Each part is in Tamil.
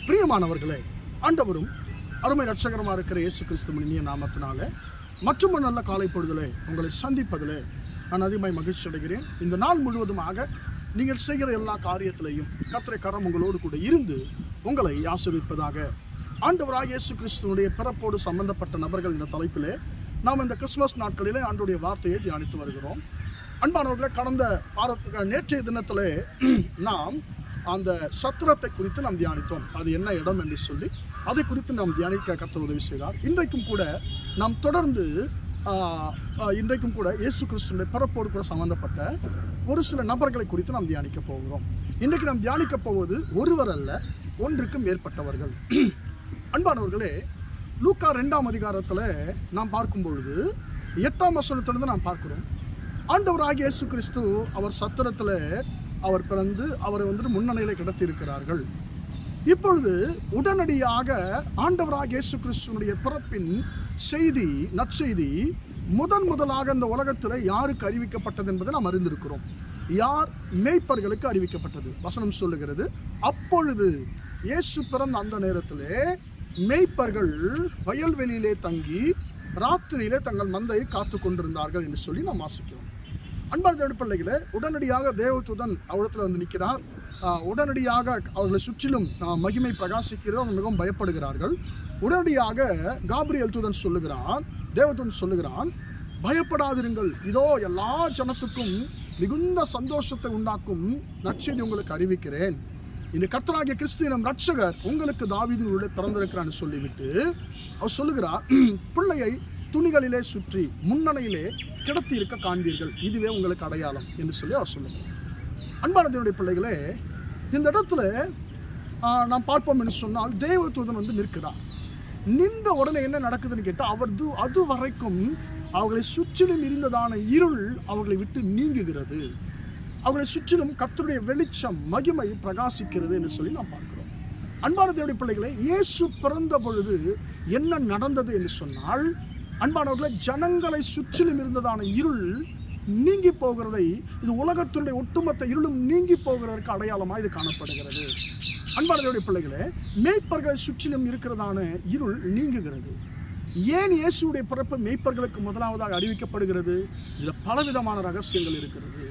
பிரியமானவர்களே, ஆண்டவரும் அருமை ரட்சகரமாக இருக்கிற இயேசு கிறிஸ்துவின் இனிய நாமத்தினால மற்றும் ஒரு நல்ல காலை பொழுதிலே உங்களை சந்திப்பதிலே நான் அதிகமாக மகிழ்ச்சி அடைகிறேன். இந்த நாள் முழுவதுமாக நீங்கள் செய்கிற எல்லா காரியத்திலையும் கர்த்தருடைய கரம் உங்களோடு கூட இருந்து உங்களை ஆசீர்வதிப்பதாக. ஆண்டவராகிய இயேசு கிறிஸ்துவனுடைய பிறப்போடு சம்பந்தப்பட்ட நபர்கள் இந்த தலைப்பிலே நாம் இந்த கிறிஸ்துமஸ் நாட்களிலே ஆண்டவருடைய வார்த்தையை தியானித்து வருகிறோம். அன்பானவர்களே, கடந்த வாரத்துக்கு நேற்றைய தினத்திலே நாம் அந்த சத்திரத்தை குறித்து நாம் தியானித்தோம். அது என்ன இடம் என்று சொல்லி அதை குறித்து நாம் தியானிக்க கர்த்தர் உதவி செய்தார். இன்றைக்கும் கூட நாம் தொடர்ந்து இயேசு கிறிஸ்துவினுடைய பிறப்போடு கூட சம்பந்தப்பட்ட ஒரு சில நபர்களை குறித்து நாம் தியானிக்க போகிறோம். இன்றைக்கு நாம் தியானிக்க போவது ஒருவர் அல்ல, ஒன்றுக்கும் மேற்பட்டவர்கள். அன்பானவர்களே, லூக்கா 2ஆம் அதிகாரத்தில் நாம் பார்க்கும் பொழுது 8ஆம் வசனத்திலிருந்து நாம் பார்க்கிறோம். ஆண்டவராகிய இயேசு கிறிஸ்து அவர் சத்திரத்தில் அவர் பிறந்து அவரை முன்னணியில் கிடத்தியிருக்கிறார்கள். இப்பொழுது உடனடியாக ஆண்டவராகிய இயேசு கிறிஸ்துவனுடைய பிறப்பின் செய்தி, நற்செய்தி முதலாக இந்த உலகத்தில் யாருக்கு அறிவிக்கப்பட்டது என்பதை நாம் அறிந்திருக்கிறோம். யார்? மேய்ப்பர்களுக்கு அறிவிக்கப்பட்டது. வசனம் சொல்லுகிறது, அப்பொழுது இயேசு பிறந்த அந்த நேரத்திலே மேய்ப்பர்கள் வயல்வெளியிலே தங்கி ராத்திரியிலே தங்கள் மந்தையை காத்து கொண்டிருந்தார்கள் என்று சொல்லி நாம் வாசிக்கிறோம். அன்பான தேவனுடைய பிள்ளைகளே, உடனடியாக தேவதூதன் அவரிடத்தில் நிற்கிறார். உடனடியாக அவர்களை சுற்றிலும் மகிமை பிரகாசிக்கிறது. அவங்க மிகவும் பயப்படுகிறார்கள். உடனடியாக காபிரியல் தூதன் சொல்லுகிறான், தேவதூதன் சொல்லுகிறான், பயப்படாதிருங்கள், இதோ எல்லா ஜனத்துக்கும் மிகுந்த சந்தோஷத்தை உண்டாக்கும் நற்செய்தி உங்களுக்கு அறிவிக்கிறேன். இந்த கர்த்தராகிய கிறிஸ்து எனும் ரட்சகர் உங்களுக்கு தாவீதின் ஊரிலே பிறந்திருக்கிறான்னு சொல்லிவிட்டு அவர் சொல்லுகிறார், பிள்ளையை துணிகளிலே சுற்றி முன்னணையிலே கிடத்தி இருக்க காண்பீர்கள், இதுவே உங்களுக்கு அடையாளம் என்று சொல்லி அவர் சொல்லுகிறார். அன்பான தேவனுடைய பிள்ளைகளே, இந்த இடத்துல நாம் பார்ப்போம் என்று சொன்னால் தேவதூதன் நிற்கிறார். நின்ற உடனே என்ன நடக்குதுன்னு கேட்டால் அது வரைக்கும் அவர்களை சுற்றிலும் இருந்ததான இருள் அவர்களை விட்டு நீங்குகிறது. அவர்களை சுற்றிலும் கர்த்தருடைய வெளிச்சம், மகிமை பிரகாசிக்கிறது என்று சொல்லி நாம் பார்க்கிறோம். அன்பான தேவனுடைய பிள்ளைகளே, இயேசு பிறந்த பொழுது என்ன நடந்தது என்று சொன்னால், அன்பானவர்களை, ஜனங்களை சுற்றிலும் இருந்ததான இருள் நீங்கி போகிறதை, இது உலகத்தினுடைய ஒட்டுமொத்த இருளும் நீங்கி போகிறதற்கு அடையாளமாக இது காணப்படுகிறது. அன்பான தேவனுடைய பிள்ளைகளே, மேய்ப்பர்களை சுற்றிலும் இருக்கிறதான இருள் நீங்குகிறது. ஏன் இயேசுடைய பிறப்பு மேய்ப்பர்களுக்கு முதலாவதாக அறிவிக்கப்படுகிறது? இதில் பலவிதமான ரகசியங்கள் இருக்கிறது.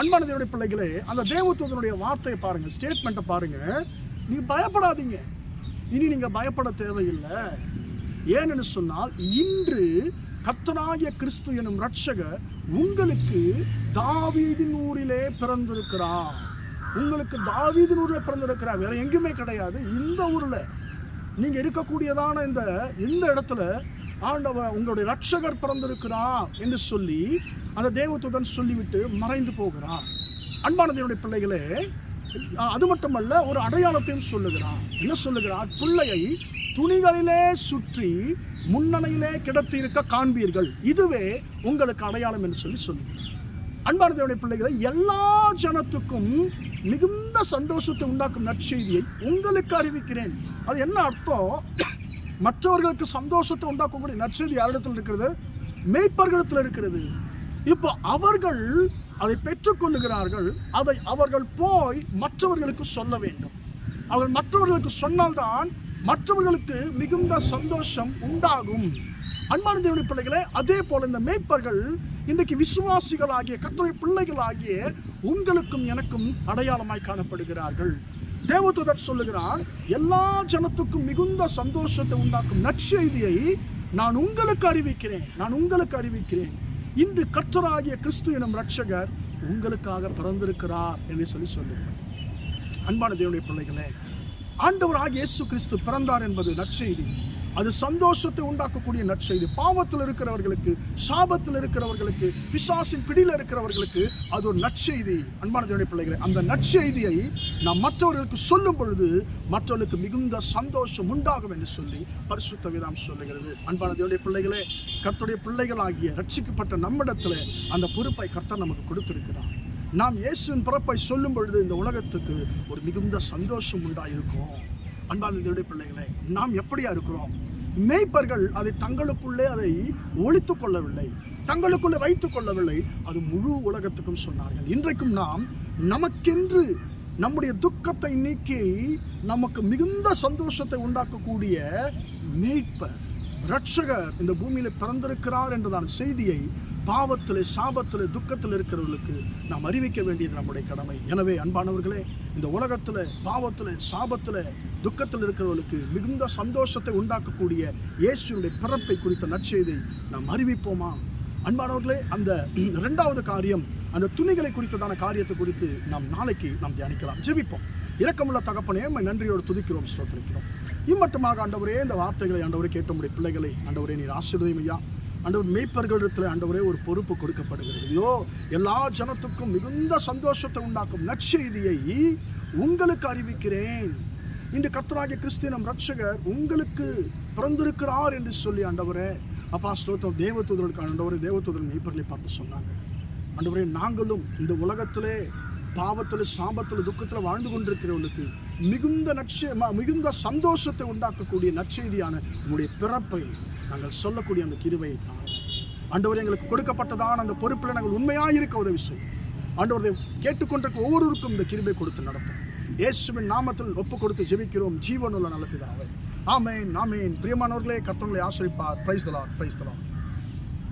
அன்பான தேவனுடைய பிள்ளைகளே, அந்த தேவதூதனுடைய வார்த்தையை பாருங்க, ஸ்டேட்மெண்ட்டை பாருங்க. நீங்க பயப்படாதீங்க, இனி நீங்க பயப்பட தேவையில்லை. ஏனென்று சொன்னால், இன்று கர்த்தராகிய கிறிஸ்து எனும் ரட்சகர் உங்களுக்கு தாவீதின் ஊரிலே பிறந்திருக்கிறார். உங்களுக்கு தாவீதின் ஊரில் பிறந்திருக்கிறார், வேற எங்குமே கிடையாது. இந்த ஊரில் நீங்க இருக்கக்கூடியதான இந்த இடத்துல ஆண்டவர் உங்களுடைய ரட்சகர் பிறந்திருக்கிறார் என்று சொல்லி அந்த தேவதூதன் சொல்லிவிட்டு மறைந்து போகிறார். அன்பான தேவனுடைய பிள்ளைகளே, அது மட்டுமல்ல, ஒரு அடையாளத்தையும் சொல்லுகிறார். என்ன சொல்லுகிறார்? பிள்ளையை துணிகளிலே சுற்றி முன்னணையிலே கிடத்தி இருக்க காண்பீர்கள், இதுவே உங்களுக்கு அடையாளம் என்று சொல்லி சொல்லுகிறார். அன்பான தேவனுடைய பிள்ளைகளை, எல்லா ஜனத்துக்கும் மிகுந்த சந்தோஷத்தை உண்டாக்கும் நற்செய்தியை உங்களுக்கு அறிவிக்கிறேன். அது என்ன அர்த்தம்? மற்றவர்களுக்கு சந்தோஷத்தை உண்டாக்கக்கூடிய நற்செய்தி யாரிடத்தில் இருக்கிறது? மேய்ப்பர்களிடத்தில் இருக்கிறது. இப்போ அவர்கள் அதை பெற்றுக்கொள்ளுகிறார்கள். அதை அவர்கள் போய் மற்றவர்களுக்கு சொல்ல வேண்டும். அவர்கள் மற்றவர்களுக்கு சொன்னால்தான் மற்றவர்களுக்கு மிகுந்த சந்தோஷம் உண்டாகும். அன்பான தேவனுடைய பிள்ளைகளே, அதே போல இந்த மேய்ப்பர்கள் இன்றைக்கு விசுவாசிகளாகிய கர்த்தருடைய பிள்ளைகளாகிய உங்களுக்கும் எனக்கும் அடையாளமாய் காணப்படுகிறார்கள். தேவதூதர் சொல்லுகிறார், எல்லா ஜனத்துக்கும் மிகுந்த சந்தோஷத்தை உண்டாக்கும் நற்செய்தியை நான் உங்களுக்கு அறிவிக்கிறேன். இன்று கர்த்தராகிய கிறிஸ்து எனும் ரட்சகர் உங்களுக்காக பிறந்திருக்கிறார் என்று சொல்லி சொல்லுகிறார். அன்பான தேவனுடைய பிள்ளைகளே, ஆண்டவராகிய இயேசு கிறிஸ்து பிறந்தார் என்பது நற்செய்தி. அது சந்தோஷத்தை உண்டாக்கக்கூடிய நற்செய்தி. பாவத்தில் இருக்கிறவர்களுக்கு, சாபத்தில் இருக்கிறவர்களுக்கு, பிசாசின் பிடியில் இருக்கிறவர்களுக்கு அது ஒரு நற்செய்தி. அன்பான தேவனுடைய பிள்ளைகளே, அந்த நற்செய்தியை நாம் மற்றவர்களுக்கு சொல்லும் பொழுது மற்றவர்களுக்கு மிகுந்த சந்தோஷம் உண்டாகும் என்று சொல்லி பரிசுத்த வேதம் சொல்லுகிறது. அன்பான தேவனுடைய பிள்ளைகளே, கர்த்தருடைய பிள்ளைகளாகிய ரட்சிக்கப்பட்ட நம்மிடத்தில் அந்த பொறுப்பை கர்த்தர் நமக்கு கொடுத்திருக்கிறார். நாம் இயேசுவின் பிறப்பை சொல்லும் பொழுது இந்த உலகத்துக்கு ஒரு மிகுந்த சந்தோஷம் உண்டாயிருக்கும். அன்பான தேவனுடைய பிள்ளைகளே, நாம் எப்படியா இருக்கிறோம்? மேய்ப்பர்கள் அதை தங்களுக்குள்ளே அதை ஒழித்துக் கொள்ளவில்லை, தங்களுக்குள்ளே வைத்துக் கொள்ளவில்லை, அது முழு உலகத்துக்கும் சொன்னார்கள். இன்றைக்கும் நாம் நமக்கென்று நம்முடைய துக்கத்தை நீக்கி நமக்கு மிகுந்த சந்தோஷத்தை உண்டாக்கக்கூடிய மீட்பர் இரட்சகர் இந்த பூமியில பிறந்திருக்கிறார் என்றதான செய்தியை பாவத்திலே, சாபத்திலே, துக்கத்தில் இருக்கிறவர்களுக்கு நாம் அறிவிக்க வேண்டியது நம்முடைய கடமை. எனவே அன்பானவர்களே, இந்த உலகத்தில் பாவத்தில், சாபத்தில், துக்கத்தில் இருக்கிறவர்களுக்கு மிகுந்த சந்தோஷத்தை உண்டாக்கக்கூடிய இயேசுவினுடைய பிறப்பை குறித்த நற்செய்தியை நாம் அறிவிப்போமா? அன்பானவர்களே, அந்த இரண்டாவது காரியம், அந்த துணிகளை குறித்ததான காரியத்தை குறித்து நாம் நாளைக்கு தியானிக்கலாம். ஜெபிப்போம். இரக்கமுள்ள தகப்பனே, நன்றியோடு துதிக்கிறோம், ஸ்தோத்திரிக்கிறோம். இம்மட்டுமாக ஆண்டவரே, இந்த வார்த்தைகளை ஆண்டவரே கேட்ட பிள்ளைகளை ஆண்டவரே நீர் ஆசீர்வதியும் ஐயா. ஆண்டவர், மேய்ப்பர்களிடத்தில் ஆண்டவரே ஒரு பொறுப்பு கொடுக்கப்படுகிறது. ஐயோ, எல்லா ஜனத்துக்கும் மிகுந்த சந்தோஷத்தை உண்டாக்கும் நற்செய்தியை உங்களுக்கு அறிவிக்கிறேன். இன்று கர்த்தராகிய கிறிஸ்து நம் இரட்சகர் உங்களுக்கு பிறந்திருக்கிறார் என்று சொல்லி ஆண்டவரே அப்பா ஸ்தோத்திரம். தேவதூதர்களுக்கு ஆண்டவரே, தேவதூதர்கள் மேய்ப்பர்களை பார்த்து சொன்னாங்க. ஆண்டவரே, நாங்களும் இந்த உலகத்திலே பாவத்தில், சாபத்தில், துக்கத்தில் வாழ்ந்து கொண்டிருக்கிறவர்களுக்கு மிகுந்த சந்தோஷத்தை உண்டாக்கக்கூடிய நற்செய்தியான உங்களுடைய பிறப்பை நாங்கள் சொல்லக்கூடிய அந்த கிருபையை ஆண்டவரே எங்களுக்கு கொடுக்கப்பட்டதான அந்த பொறுப்பில் நாங்கள் உண்மையாயிருக்க உதவி செய்யும். ஆண்டவரை கேட்டுக்கொண்டிருக்க ஒவ்வொருவருக்கும் இந்த கிருபை கொடுத்து நடத்தும். இயேசுவின் நாமத்தில் ஒப்பு கொடுத்து ஜெபிக்கிறோம் ஜீவனுள்ள நல்ல பிதாவே. ஆமென், ஆமென். பிரியமானவர்களே, கர்த்தர் உங்களை ஆசீர்வதிப்பார். Praise the Lord, praise the Lord.